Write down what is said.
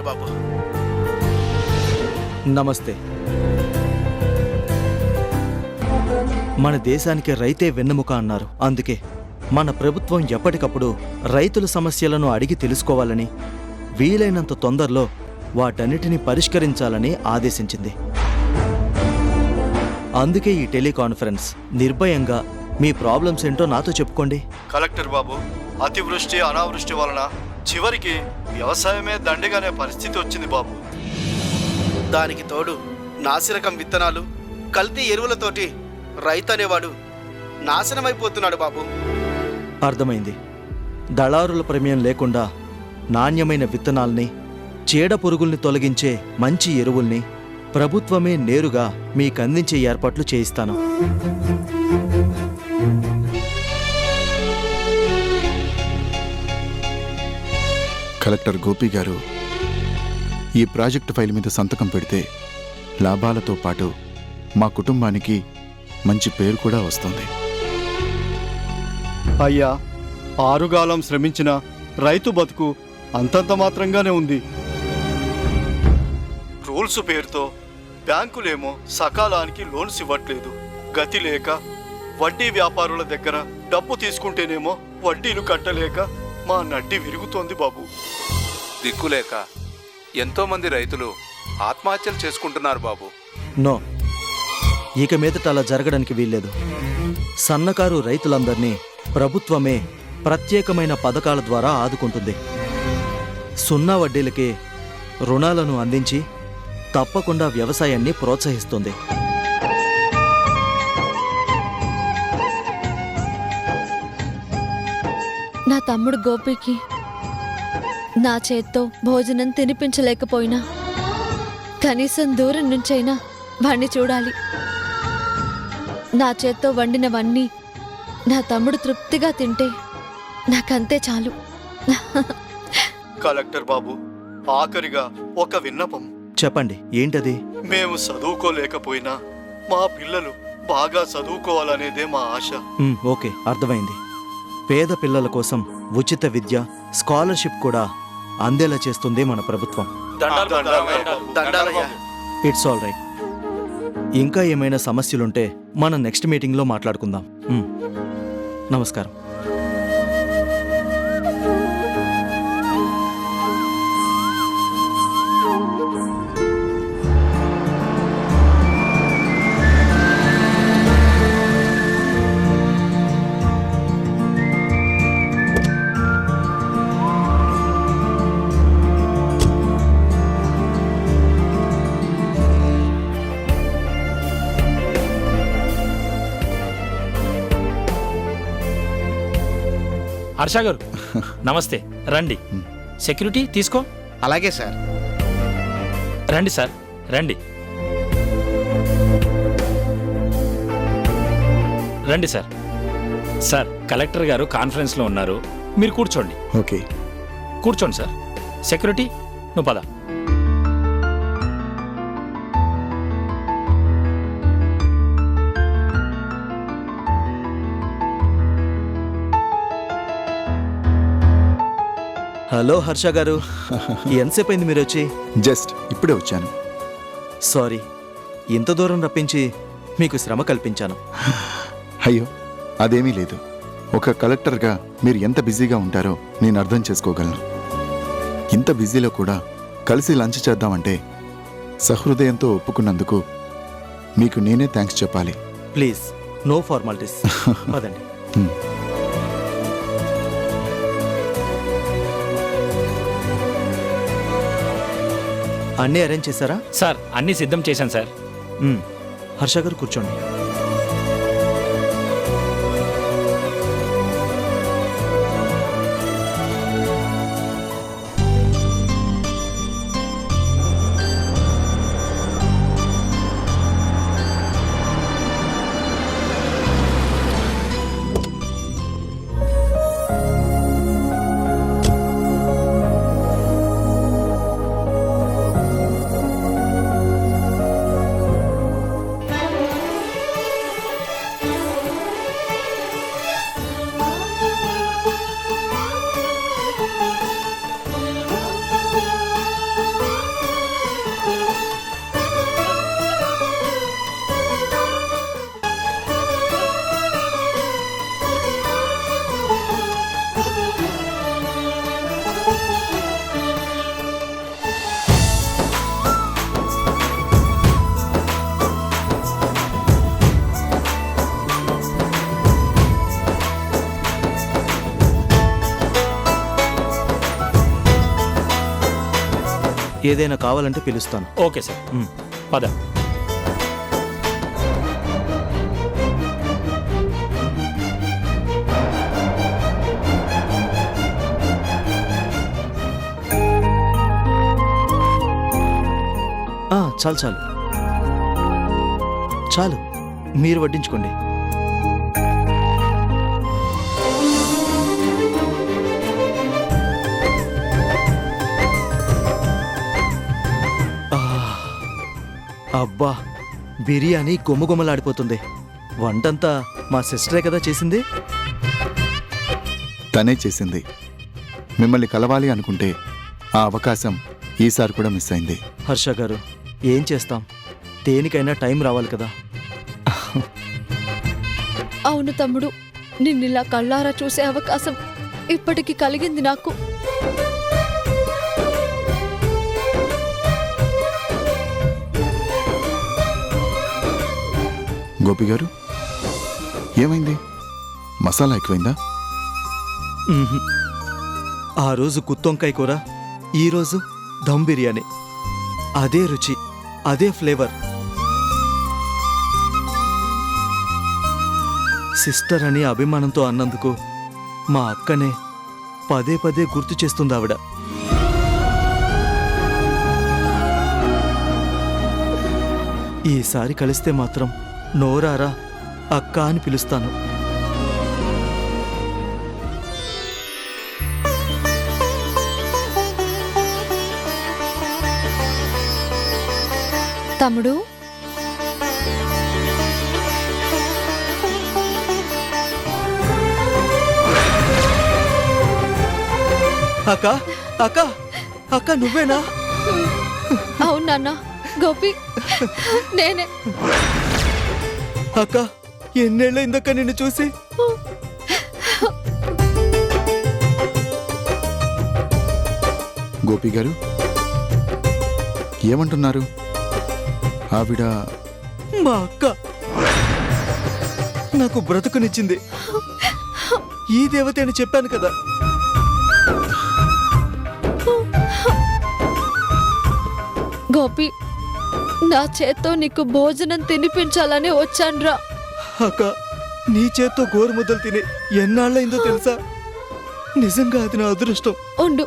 బాబు. నమస్తే. మన దేశానికి రైతే వెన్నెముక అన్నారు. అందుకే మన ప్రభుత్వం ఎప్పటికప్పుడు రైతుల సమస్యలను అడిగి తెలుసుకోవాలని, వీలైనంత తొందరలో వాటన్నిటిని పరిష్కరించాలని ఆదేశించింది. అందుకే ఈ టెలికాన్ఫరెన్స్. నిర్భయంగా మీ ప్రాబ్లమ్స్ ఏంటో నాతో చెప్పుకోండి. కలెక్టర్ బాబు, అతివృష్టి అనావృష్టి వలన చివరికి వ్యవసాయమే దండగానే పరిస్థితి వచ్చింది బాబు. దానికి తోడు నాసిరకం విత్తనాలు, కల్తీ ఎరువులతోటి రైతు అనేవాడు నాశనమైపోతున్నాడు బాబు. అర్థమైంది. దళారుల ప్రమేయం లేకుండా నాణ్యమైన విత్తనాల్ని, చీడ పురుగుల్ని తొలగించే మంచి ఎరువుల్ని ప్రభుత్వమే నేరుగా మీకు అందించే ఏర్పాట్లు చేయిస్తాను. కలెక్టర్ గోపి గారు, ఈ ప్రాజెక్టు ఫైల్ మీద సంతకం పెడితే లాభాలతో పాటు మా కుటుంబానికి మంచి పేరు కూడా వస్తుంది. అయ్యా, ఆరుగాలం శ్రమించిన రైతు బతుకు అంతంత మాత్రంగానే ఉంది. రూల్స్ పేరుతో బ్యాంకులేమో సకాలానికి లోన్స్ ఇవ్వట్లేదు. గతి లేక వడ్డీ వ్యాపారుల దగ్గర డబ్బు తీసుకుంటేనేమో వడ్డీలు కట్టలేక మా నడ్డి విరుగుతోంది బాబు. దిక్కులేక ఎంతోమంది రైతులు ఆత్మహత్యలు చేసుకుంటున్నారు బాబు. నో, ఇక మీదట అలా జరగడానికి వీల్లేదు. సన్నకారు రైతులందరినీ ప్రభుత్వమే ప్రత్యేకమైన పథకాల ద్వారా ఆదుకుంటుంది. సున్నా వడ్డీలకే రుణాలను అందించి తప్పకుండా వ్యవసాయాన్ని ప్రోత్సహిస్తుంది. నా తమ్ముడు గోపికి నా చేత్తో భోజనం తినిపించలేకపోయినా కనీసం దూరం నుంచైనా వాణ్ణి చూడాలి. నా చేత్తో వండినవన్నీ నా తమ్ముడు తృప్తిగా తింటే నాకంతే చాలు. కలెక్టర్ బాబు, ఆఖరిగా ఒక విన్నపం. చెప్పండి, ఏంటది? మేము చదువుకోలేకపోయినా మా పిల్లలు బాగా చదువుకోవాలనేదే మా ఆశ. ఓకే, అర్థమైంది. పేద పిల్లల కోసం ఉచిత విద్య, స్కాలర్షిప్ కూడా అందేలా చేస్తుంది మన ప్రభుత్వం. దండాలయ్యా. It's all right. ఇంకా ఏమైనా సమస్యలుంటే మనం నెక్స్ట్ మీటింగ్లో మాట్లాడుకుందాం. నమస్కారం. హర్ష గారు నమస్తే. రండి. సెక్యూరిటీ తీసుకో. అలాగే సార్. రండి సార్, రండి రండి సార్. సార్, కలెక్టర్ గారు కాన్ఫరెన్స్లో ఉన్నారు, మీరు కూర్చోండి. ఓకే, కూర్చోండి సార్. సెక్యూరిటీ, నువ్వు పద. హలో హర్ష గారు, ఎంతసేపు అయింది మీరు వచ్చి? జస్ట్ ఇప్పుడే వచ్చాను. సారీ, ఇంత దూరం రప్పించి మీకు శ్రమ కల్పించాను. అయ్యో, అదేమీ లేదు. ఒక కలెక్టర్గా మీరు ఎంత బిజీగా ఉంటారో నేను అర్థం చేసుకోగలను. ఇంత బిజీలో కూడా కలిసి లంచ్ చేద్దామంటే సహృదయంతో ఒప్పుకున్నందుకు మీకు నేనే థ్యాంక్స్ చెప్పాలి. Please, no formalities. పదండి. అన్నీ అరేంజ్ చేశారా? సార్, అన్నీ సిద్ధం చేశాను సార్. హర్ష గారు కూర్చోండి. ఏదైనా కావాలంటే పిలుస్తాను. Okay sir. మ్. పద. చాలు చాలు చాలు, మీరు వడ్డించుకోండి. అబ్బా, బిర్యానీ గుమ్మగుమ్మలాడిపోతుంది. వంటంతా మా సిస్టరే కదా చేసింది. తనే చేసింది. మిమ్మల్ని కలవాలి అనుకుంటే ఆ అవకాశం ఈసారి కూడా మిస్ అయింది. హర్ష గారు, ఏం చేస్తాం, దేనికైనా టైం రావాలి కదా. అవును తమ్ముడు, నిన్నిలా కళ్ళారా చూసే అవకాశం ఇప్పటికి కలిగింది నాకు. గోపి గారు, ఏమైంది? మసాలా ఎక్కువైందా? మ్మ్హ్. ఆ రోజు గుత్తొంకాయ కూర, ఈరోజు దమ్ బిర్యానీ. అదే రుచి, అదే ఫ్లేవర్. సిస్టర్ అని అభిమానంతో అన్నందుకు మా అక్కనే పదే పదే గుర్తు చేస్తుంది ఆవిడ. ఈసారి కలిస్తే మాత్రం నోరారా అక్క అని పిలుస్తాను. తమ్ముడు, అక్క అక్క అక్క, నువ్వేనా? అవును నాన్న, గోపి నేనే. అక్క, ఎన్నేళ్ళైందక్క నిన్ను చూసి. గోపి గారు ఏమంటున్నారు? ఆవిడ మా అక్క నాకు బ్రతుకునిచ్చింది. ఈ దేవత అని చెప్పాను కదా. గోపి, నా చేత్తో నీకు భోజనం తినిపించాలని వచ్చాన్రా. అక్క, నీ చేత్తో గోరుముద్దలు తిని ఎన్నాళ్ళైందో తెలుసా? నిజంగా అది నా అదృష్టం. ఉండు,